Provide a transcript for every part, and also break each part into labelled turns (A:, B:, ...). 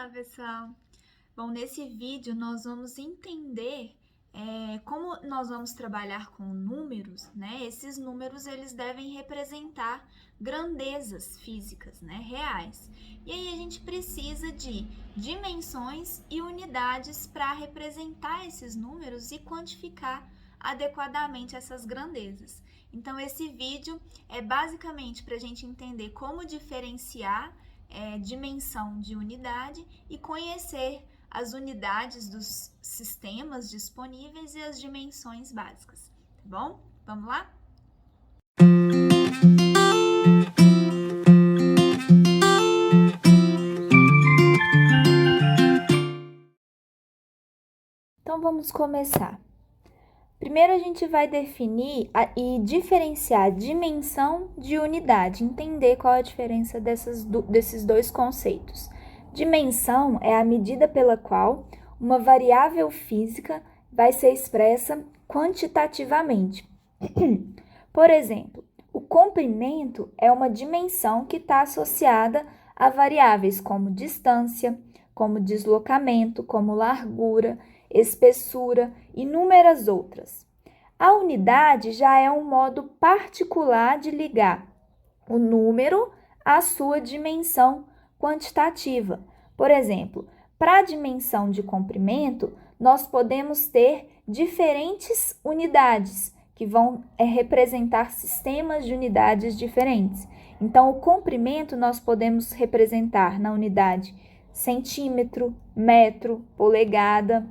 A: Olá, pessoal! Bom, nesse vídeo nós vamos entender como nós vamos trabalhar com números, né? Esses números, eles devem representar grandezas físicas, né? Reais. E aí a gente precisa de dimensões e unidades para representar esses números e quantificar adequadamente essas grandezas. Então, esse vídeo é basicamente para a gente entender como diferenciar dimensão de unidade e conhecer as unidades dos sistemas disponíveis e as dimensões básicas, tá bom? Vamos lá? Então, vamos começar. Primeiro, a gente vai definir e diferenciar dimensão de unidade, entender qual é a diferença desses dois conceitos. Dimensão é a medida pela qual uma variável física vai ser expressa quantitativamente. Por exemplo, o comprimento é uma dimensão que está associada a variáveis como distância, como deslocamento, como largura, espessura e inúmeras outras. A unidade já é um modo particular de ligar o número à sua dimensão quantitativa. Por exemplo, para a dimensão de comprimento, nós podemos ter diferentes unidades que vão representar sistemas de unidades diferentes. Então, o comprimento nós podemos representar na unidade centímetro, metro, polegada,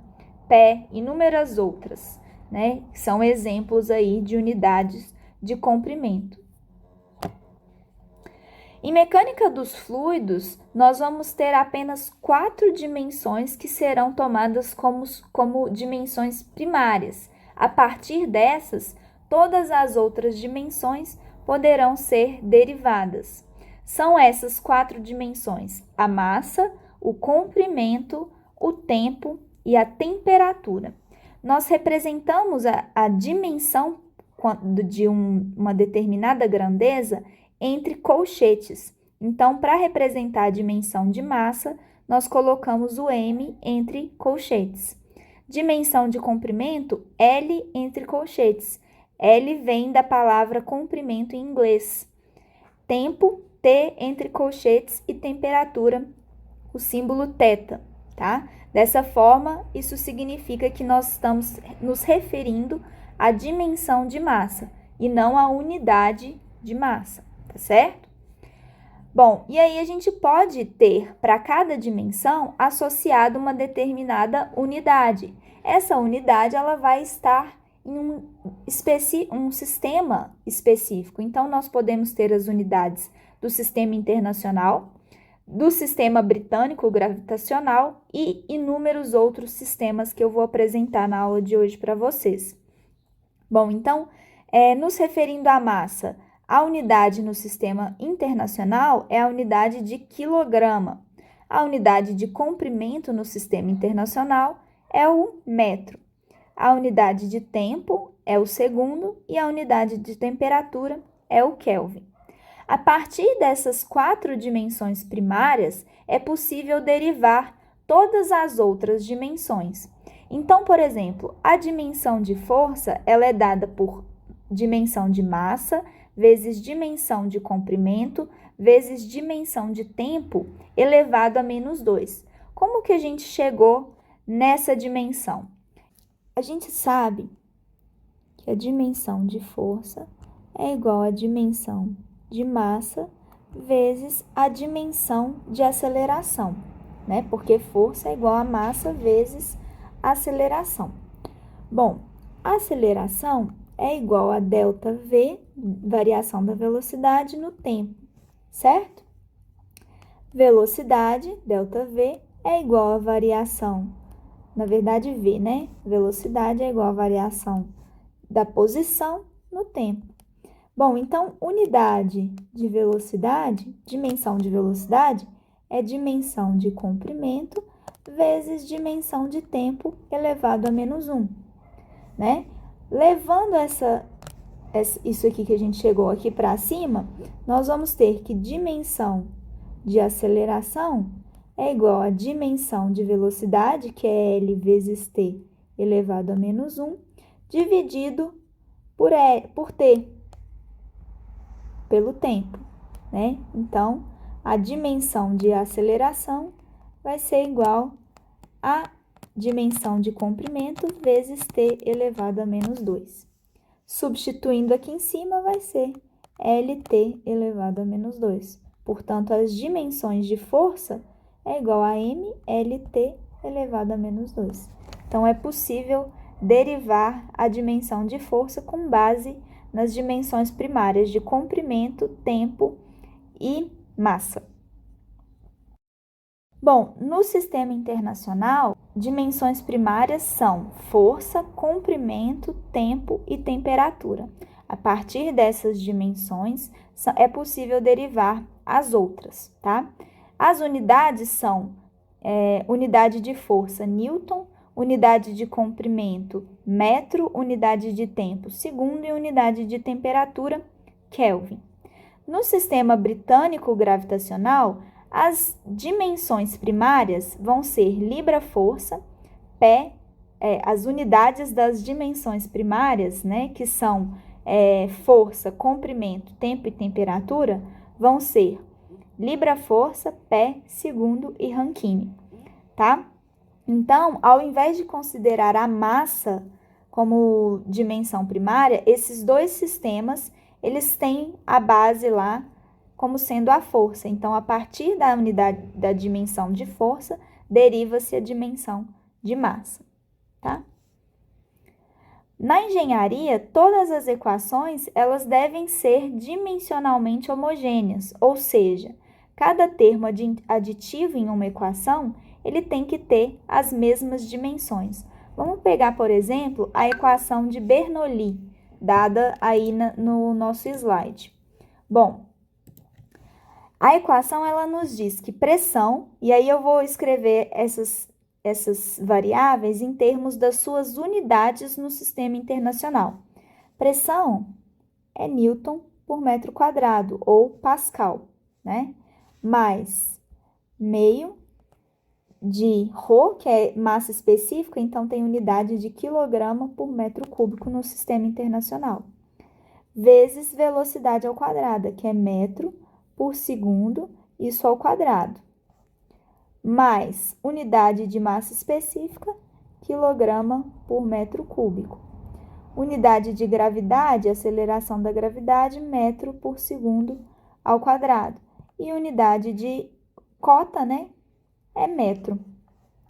A: pé e inúmeras outras, né? São exemplos aí de unidades de comprimento. Em mecânica dos fluidos, nós vamos ter apenas 4 dimensões que serão tomadas como dimensões primárias. A partir dessas, todas as outras dimensões poderão ser derivadas. São essas 4 dimensões: a massa, o comprimento, o tempo e a temperatura. Nós representamos a dimensão de uma determinada grandeza entre colchetes. Então, para representar a dimensão de massa, nós colocamos o M entre colchetes. Dimensão de comprimento, L entre colchetes. L vem da palavra comprimento em inglês. Tempo, T entre colchetes e temperatura, o símbolo θ, tá? Dessa forma, isso significa que nós estamos nos referindo à dimensão de massa e não à unidade de massa, tá certo? Bom, e aí a gente pode ter para cada dimensão associado uma determinada unidade. Essa unidade ela vai estar em um sistema específico. Então, nós podemos ter as unidades do sistema internacional, do sistema britânico gravitacional e inúmeros outros sistemas que eu vou apresentar na aula de hoje para vocês. Bom, então, nos referindo à massa, a unidade no sistema internacional é a unidade de quilograma. A unidade de comprimento no sistema internacional é o metro. A unidade de tempo é o segundo e a unidade de temperatura é o Kelvin. A partir dessas 4 dimensões primárias, é possível derivar todas as outras dimensões. Então, por exemplo, a dimensão de força ela é dada por dimensão de massa vezes dimensão de comprimento vezes dimensão de tempo elevado a menos 2. Como que a gente chegou nessa dimensão? A gente sabe que a dimensão de força é igual à dimensão de massa vezes a dimensão de aceleração, né? Porque força é igual a massa vezes aceleração. Bom, a aceleração é igual a ΔV, variação da velocidade no tempo, certo? Velocidade, ΔV, é igual a variação, na verdade V, né? Velocidade é igual a variação da posição no tempo. Bom, então, unidade de velocidade, dimensão de velocidade, é dimensão de comprimento vezes dimensão de tempo elevado a menos 1, né? Levando isso aqui que a gente chegou aqui para cima, nós vamos ter que dimensão de aceleração é igual a dimensão de velocidade, que é L vezes T elevado a menos 1, dividido por T, pelo tempo, né? Então, a dimensão de aceleração vai ser igual a dimensão de comprimento vezes T elevado a menos 2. Substituindo aqui em cima, vai ser LT elevado a menos 2. Portanto, as dimensões de força é igual a MLT elevado a menos 2. Então, é possível derivar a dimensão de força com base nas dimensões primárias de comprimento, tempo e massa. Bom, no sistema internacional, dimensões primárias são força, comprimento, tempo e temperatura. A partir dessas dimensões, é possível derivar as outras, tá? As unidades são unidade de força, Newton, unidade de comprimento, metro, unidade de tempo, segundo, e unidade de temperatura, Kelvin. No sistema britânico gravitacional, as dimensões primárias vão ser libra-força, pé, as unidades das dimensões primárias, né, que são força, comprimento, tempo e temperatura, vão ser libra-força, pé, segundo e Rankine, tá? Então, ao invés de considerar a massa como dimensão primária, esses dois sistemas, eles têm a base lá como sendo a força. Então, a partir da unidade da dimensão de força, deriva-se a dimensão de massa, tá? Na engenharia, todas as equações, elas devem ser dimensionalmente homogêneas, ou seja, cada termo aditivo em uma equação, ele tem que ter as mesmas dimensões. Vamos pegar, por exemplo, a equação de Bernoulli, dada aí no nosso slide. Bom, a equação ela nos diz que pressão, e aí eu vou escrever essas variáveis em termos das suas unidades no sistema internacional. Pressão é Newton por metro quadrado, ou Pascal, né? Mais meio de Rho, que é massa específica, então tem unidade de quilograma por metro cúbico no sistema internacional, vezes velocidade ao quadrado, que é metro por segundo, isso ao quadrado, mais unidade de massa específica, quilograma por metro cúbico. Unidade de gravidade, aceleração da gravidade, metro por segundo ao quadrado. E unidade de cota, né, é metro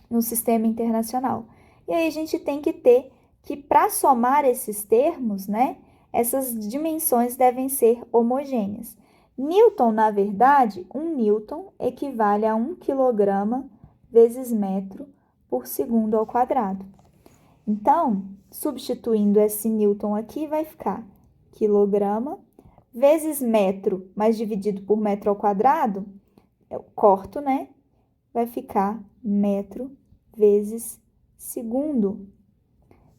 A: no sistema internacional. E aí a gente tem que ter que, para somar esses termos, né, essas dimensões devem ser homogêneas. Newton, na verdade, 1 Newton equivale a 1 quilograma vezes metro por segundo ao quadrado. Então, substituindo esse Newton aqui, vai ficar quilograma vezes metro, mas dividido por metro ao quadrado, eu corto, né? Vai ficar metro vezes segundo.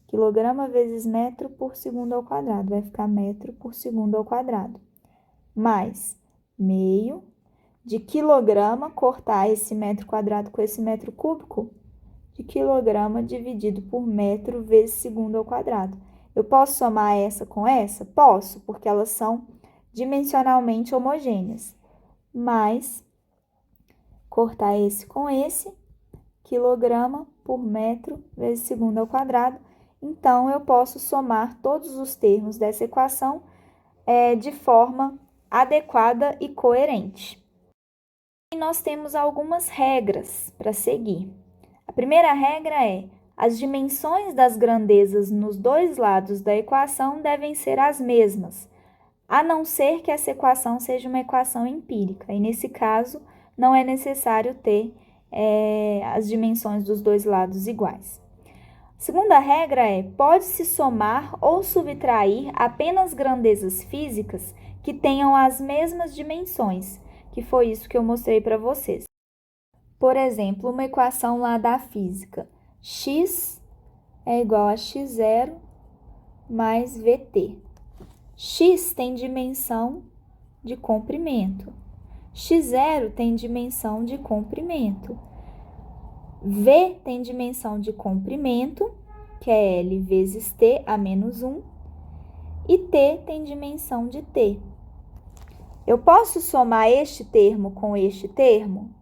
A: Quilograma vezes metro por segundo ao quadrado, vai ficar metro por segundo ao quadrado. Mais meio de quilograma, cortar esse metro quadrado com esse metro cúbico, de quilograma dividido por metro vezes segundo ao quadrado. Eu posso somar essa com essa? Posso, porque elas são dimensionalmente homogêneas. Mais cortar esse com esse, quilograma por metro vezes segundo ao quadrado. Então, eu posso somar todos os termos dessa equação de forma adequada e coerente. E nós temos algumas regras para seguir. A primeira regra é: as dimensões das grandezas nos dois lados da equação devem ser as mesmas, a não ser que essa equação seja uma equação empírica. E nesse caso, não é necessário ter as dimensões dos dois lados iguais. A segunda regra é: pode-se somar ou subtrair apenas grandezas físicas que tenham as mesmas dimensões, que foi isso que eu mostrei para vocês. Por exemplo, uma equação lá da física: x é igual a x0 mais vt. X tem dimensão de comprimento, x0 tem dimensão de comprimento. V tem dimensão de comprimento, que é L vezes T a menos 1, e T tem dimensão de T. Eu posso somar este termo com este termo?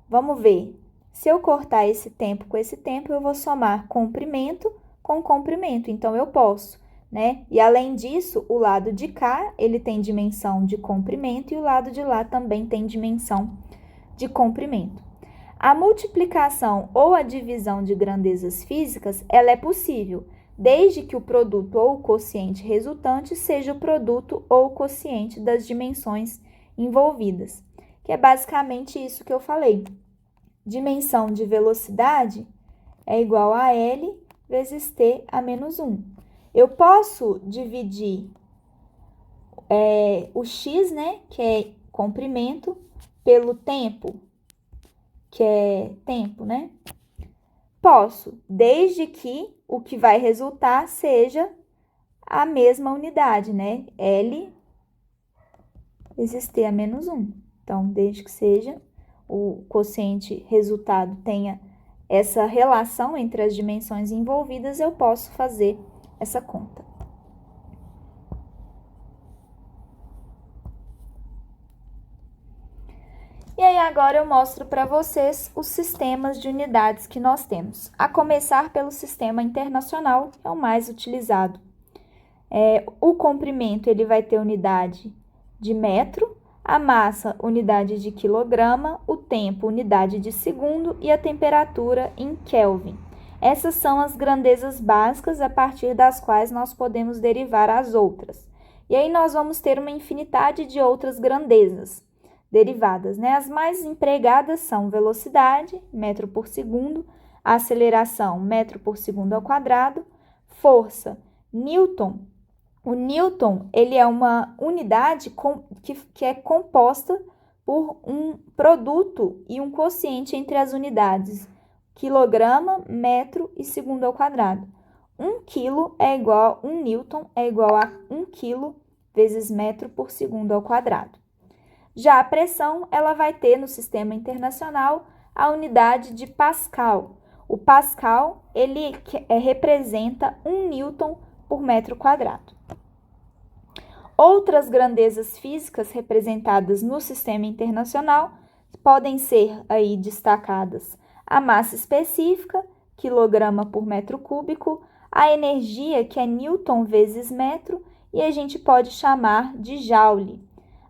A: Vamos ver. Se eu cortar esse tempo com esse tempo, eu vou somar comprimento com comprimento. Então, eu posso, né? E, além disso, o lado de cá, ele tem dimensão de comprimento e o lado de lá também tem dimensão de comprimento. A multiplicação ou a divisão de grandezas físicas, ela é possível, desde que o produto ou o quociente resultante seja o produto ou o quociente das dimensões envolvidas, que é basicamente isso que eu falei. Dimensão de velocidade é igual a L vezes T a menos 1. Eu posso dividir o x, né, que é comprimento, pelo tempo, que é tempo, né? Posso, desde que o que vai resultar seja a mesma unidade, né? L vezes T a menos 1. Então, desde que seja o quociente resultado tenha essa relação entre as dimensões envolvidas, eu posso fazer essa conta. E aí, agora eu mostro para vocês os sistemas de unidades que nós temos. A começar pelo sistema internacional, que é o mais utilizado. O comprimento, ele vai ter unidade de metro, a massa, unidade de quilograma, o tempo, unidade de segundo e a temperatura em Kelvin. Essas são as grandezas básicas a partir das quais nós podemos derivar as outras. E aí nós vamos ter uma infinidade de outras grandezas derivadas, né? As mais empregadas são velocidade, metro por segundo, aceleração, metro por segundo ao quadrado, força, Newton. O Newton, ele é uma unidade que é composta por um produto e um quociente entre as unidades quilograma, metro e segundo ao quadrado. 1 quilo é igual, 1 Newton é igual a 1 quilo vezes metro por segundo ao quadrado. Já a pressão, ela vai ter no sistema internacional a unidade de Pascal. O Pascal, ele representa 1 Newton por metro quadrado. Outras grandezas físicas representadas no sistema internacional podem ser aí destacadas a massa específica, quilograma por metro cúbico, a energia, que é Newton vezes metro, e a gente pode chamar de Joule.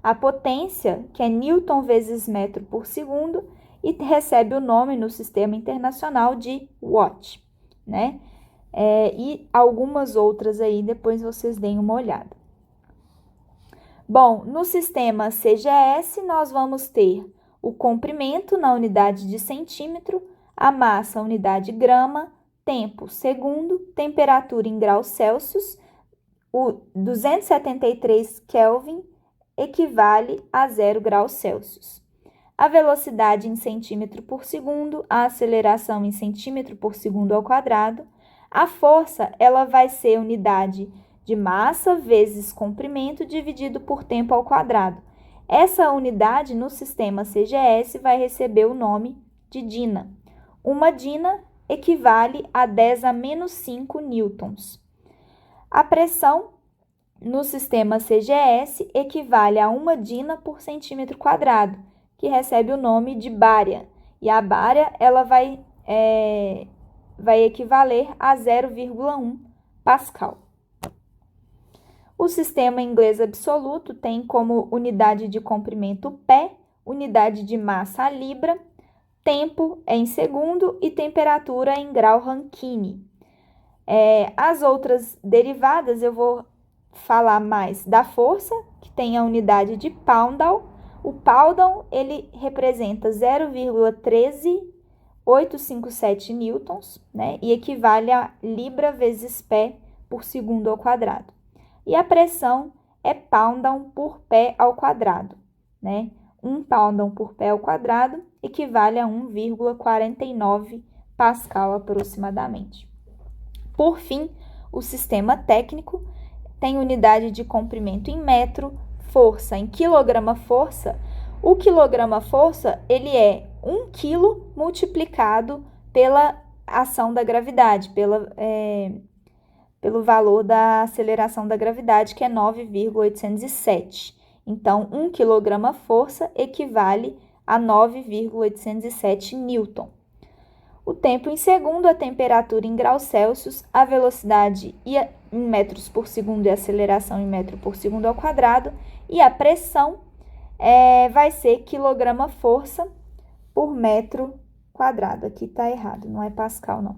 A: A potência, que é Newton vezes metro por segundo, e recebe o nome no sistema internacional de Watt, né? E algumas outras aí, depois vocês deem uma olhada. Bom, no sistema CGS, nós vamos ter o comprimento na unidade de centímetro, a massa, unidade grama, tempo, segundo, temperatura em graus Celsius, o 273 Kelvin equivale a 0 graus Celsius. A velocidade em centímetro por segundo, a aceleração em centímetro por segundo ao quadrado. A força, ela vai ser unidade de massa vezes comprimento dividido por tempo ao quadrado. Essa unidade no sistema CGS vai receber o nome de dina. Uma dina equivale a 10 a menos 5 newtons. A pressão no sistema CGS equivale a 1 dina por centímetro quadrado, que recebe o nome de bária. E a bária, ela vai equivaler a 0,1 Pascal. O sistema inglês absoluto tem como unidade de comprimento pé, unidade de massa a libra, tempo em segundo e temperatura em grau Rankine. As outras derivadas eu vou falar mais da força, que tem a unidade de poundal. O poundal, ele representa 0,13857 newtons, né? E equivale a libra vezes pé por segundo ao quadrado. E a pressão é poundal por pé ao quadrado, né? 1 poundal por pé ao quadrado equivale a 1,49 Pascal aproximadamente. Por fim, o sistema técnico tem unidade de comprimento em metro, força em quilograma-força. O quilograma-força, ele é 1 quilo multiplicado pela ação da gravidade, pelo valor da aceleração da gravidade, que é 9,807. Então, 1 quilograma-força equivale a 9,807 newton. O tempo em segundo, a temperatura em graus Celsius, a velocidade em metros por segundo e a aceleração em metro por segundo ao quadrado, e a pressão vai ser quilograma-força por metro quadrado. Aqui está errado, não é Pascal, não.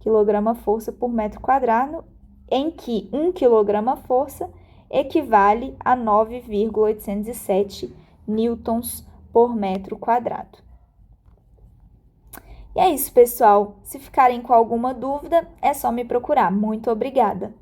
A: Quilograma-força por metro quadrado, em que 1 quilograma-força equivale a 9,807 newtons por metro quadrado. E é isso, pessoal. Se ficarem com alguma dúvida, é só me procurar. Muito obrigada!